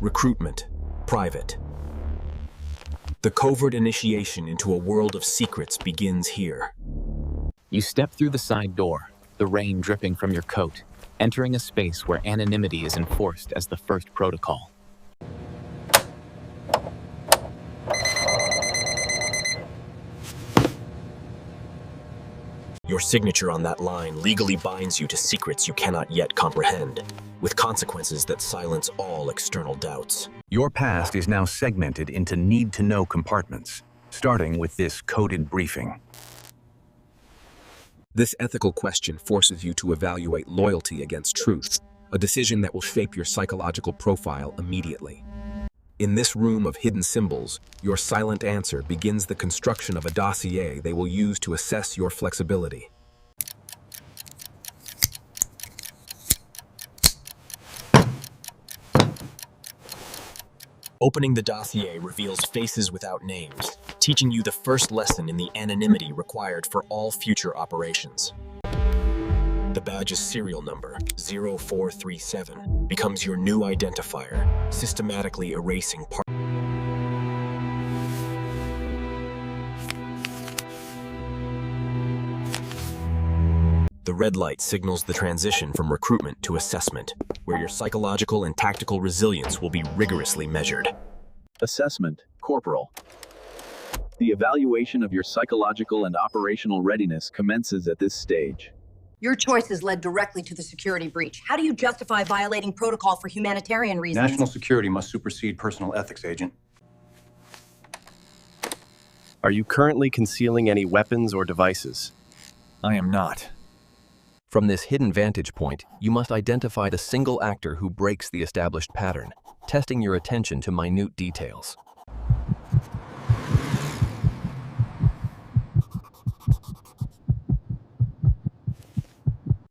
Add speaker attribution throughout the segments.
Speaker 1: Recruitment. Private. The covert initiation into a world of secrets begins here.
Speaker 2: You step through the side door, the rain dripping from your coat, entering a space where anonymity is enforced as the first protocol.
Speaker 1: Your signature on that line legally binds you to secrets you cannot yet comprehend, with consequences that silence all external doubts.
Speaker 3: Your past is now segmented into need-to-know compartments, starting with this coded briefing.
Speaker 1: This ethical question forces you to evaluate loyalty against truth, a decision that will shape your psychological profile immediately. In this room of hidden symbols, your silent answer begins the construction of a dossier they will use to assess your flexibility. Opening the dossier reveals faces without names, teaching you the first lesson in the anonymity required for all future operations. The badge's serial number, 0437, becomes your new identifier, systematically erasing parts. The red light signals the transition from recruitment to assessment, where your psychological and tactical resilience will be rigorously measured.
Speaker 4: Assessment, Corporal. The evaluation of your psychological and operational readiness commences at this stage.
Speaker 5: Your choices led directly to the security breach. How do you justify violating protocol for humanitarian reasons?
Speaker 6: National security must supersede personal ethics, Agent.
Speaker 7: Are you currently concealing any weapons or devices?
Speaker 8: I am not. From this hidden vantage point, you must identify the single actor who breaks the established pattern, testing your attention to minute details.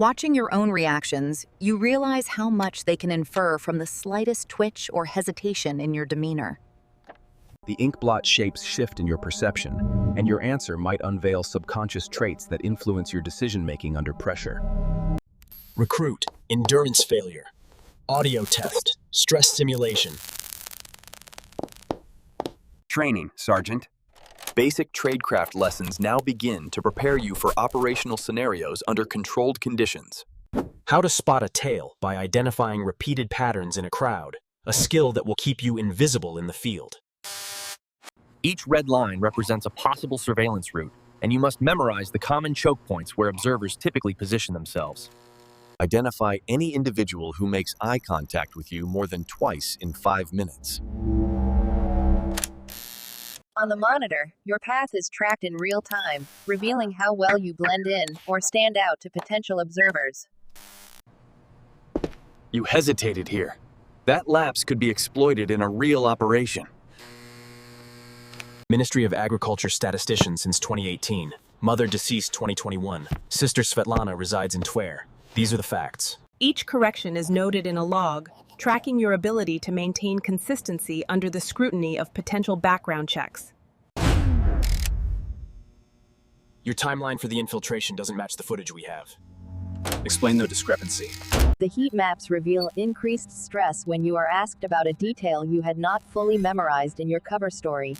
Speaker 9: Watching your own reactions, you realize how much they can infer from the slightest twitch or hesitation in your demeanor.
Speaker 8: The ink blot shapes shift in your perception, and your answer might unveil subconscious traits that influence your decision-making under pressure.
Speaker 1: Recruit, endurance failure, audio test, stress simulation.
Speaker 3: Training, Sergeant.
Speaker 8: Basic tradecraft lessons now begin to prepare you for operational scenarios under controlled conditions.
Speaker 1: How to spot a tail by identifying repeated patterns in a crowd, a skill that will keep you invisible in the field.
Speaker 2: Each red line represents a possible surveillance route, and you must memorize the common choke points where observers typically position themselves.
Speaker 8: Identify any individual who makes eye contact with you more than twice in 5 minutes.
Speaker 10: On the monitor, your path is tracked in real time, revealing how well you blend in or stand out to potential observers.
Speaker 8: You hesitated here. That lapse could be exploited in a real operation.
Speaker 1: Ministry of Agriculture statistician since 2018. Mother deceased 2021. Sister Svetlana resides in Tver. These are the facts.
Speaker 11: Each correction is noted in a log, tracking your ability to maintain consistency under the scrutiny of potential background checks.
Speaker 1: Your timeline for the infiltration doesn't match the footage we have.
Speaker 4: Explain the discrepancy.
Speaker 10: The heat maps reveal increased stress when you are asked about a detail you had not fully memorized in your cover story.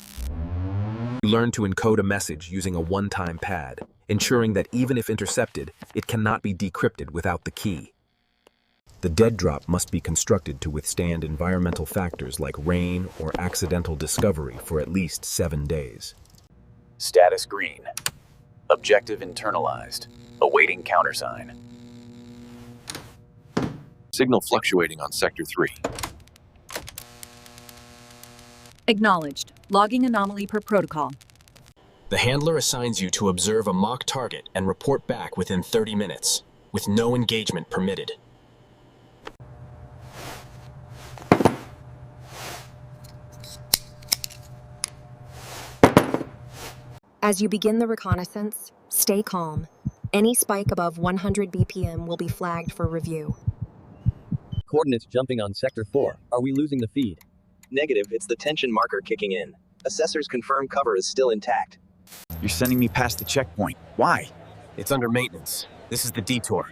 Speaker 1: You learn to encode a message using a one-time pad, ensuring that even if intercepted, it cannot be decrypted without the key. The dead drop must be constructed to withstand environmental factors like rain or accidental discovery for at least 7 days.
Speaker 3: Status green. Objective internalized. Awaiting countersign.
Speaker 6: Signal fluctuating on Sector 3.
Speaker 9: Acknowledged. Logging anomaly per protocol.
Speaker 1: The handler assigns you to observe a mock target and report back within 30 minutes, with no engagement permitted.
Speaker 12: As you begin the reconnaissance, stay calm. Any spike above 100 BPM will be flagged for review.
Speaker 13: Coordinates jumping on Sector 4. Are we losing the feed?
Speaker 14: Negative, it's the tension marker kicking in. Assessors confirm cover is still intact.
Speaker 3: You're sending me past the checkpoint. Why?
Speaker 2: It's under maintenance. This is the detour.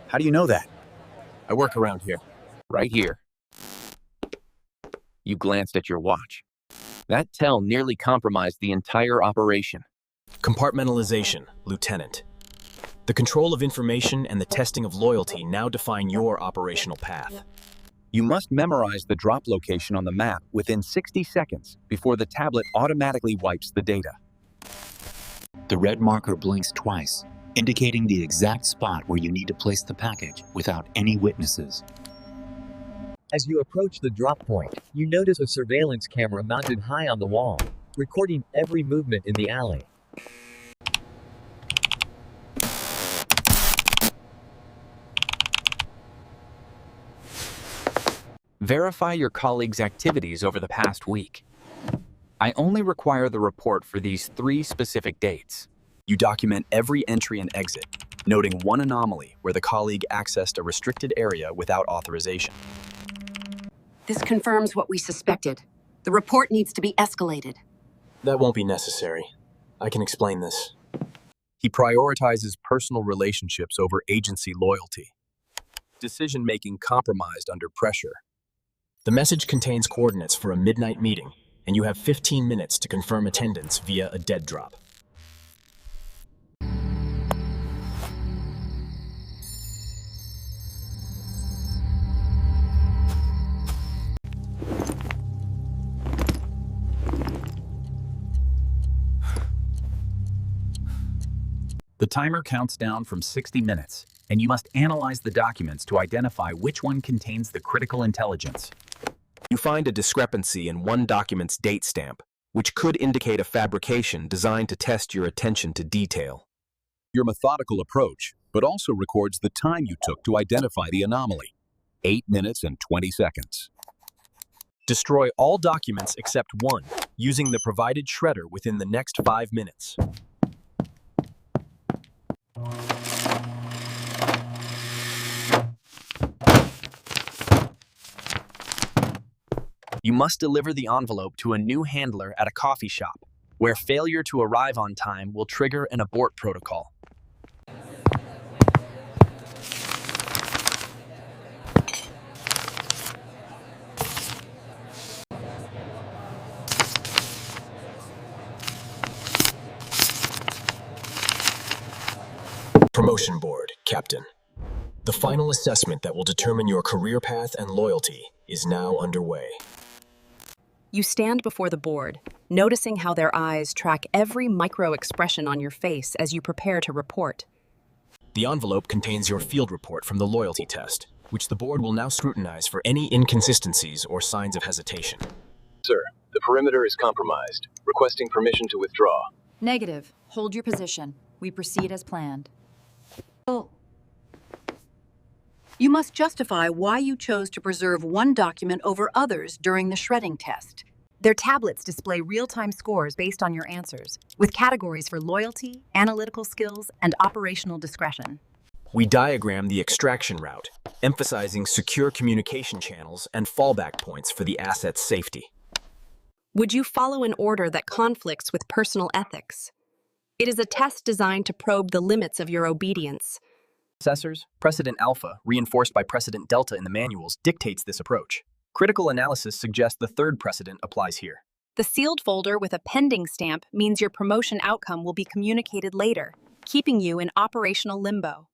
Speaker 3: How do you know that?
Speaker 2: I work around here. Right here. You glanced at your watch. That tell nearly compromised the entire operation.
Speaker 1: Compartmentalization, Lieutenant. The control of information and the testing of loyalty now define your operational path.
Speaker 2: You must memorize the drop location on the map within 60 seconds before the tablet automatically wipes the data.
Speaker 15: The red marker blinks twice, indicating the exact spot where you need to place the package without any witnesses.
Speaker 13: As you approach the drop point, you notice a surveillance camera mounted high on the wall, recording every movement in the alley.
Speaker 2: Verify your colleagues' activities over the past week. I only require the report for these 3 specific dates.
Speaker 16: You document every entry and exit, noting one anomaly where the colleague accessed a restricted area without authorization.
Speaker 5: This confirms what we suspected. The report needs to be escalated.
Speaker 1: That won't be necessary. I can explain this.
Speaker 16: He prioritizes personal relationships over agency loyalty. Decision-making compromised under pressure.
Speaker 1: The message contains coordinates for a midnight meeting, and you have 15 minutes to confirm attendance via a dead drop.
Speaker 3: The timer counts down from 60 minutes, and you must analyze the documents to identify which one contains the critical intelligence.
Speaker 1: You find a discrepancy in one document's date stamp, which could indicate a fabrication designed to test your attention to detail.
Speaker 3: Your methodical approach, but also records the time you took to identify the anomaly. 8 minutes and 20 seconds.
Speaker 1: Destroy all documents except one, using the provided shredder within the next 5 minutes.
Speaker 16: You must deliver the envelope to a new handler at a coffee shop, where failure to arrive on time will trigger an abort protocol.
Speaker 1: Promotion Board, Captain. The final assessment that will determine your career path and loyalty is now underway.
Speaker 11: You stand before the board, noticing how their eyes track every micro-expression on your face as you prepare to report.
Speaker 1: The envelope contains your field report from the loyalty test, which the board will now scrutinize for any inconsistencies or signs of hesitation.
Speaker 14: Sir, the perimeter is compromised. Requesting permission to withdraw.
Speaker 9: Negative. Hold your position. We proceed as planned.
Speaker 5: Oh. You must justify why you chose to preserve one document over others during the shredding test.
Speaker 9: Their tablets display real-time scores based on your answers, with categories for loyalty, analytical skills, and operational discretion.
Speaker 1: We diagram the extraction route, emphasizing secure communication channels and fallback points for the asset's safety.
Speaker 11: Would you follow an order that conflicts with personal ethics? It is a test designed to probe the limits of your obedience.
Speaker 16: Assessors, precedent alpha, reinforced by precedent delta in the manuals, dictates this approach. Critical analysis suggests the third precedent applies here.
Speaker 11: The sealed folder with a pending stamp means your promotion outcome will be communicated later, keeping you in operational limbo.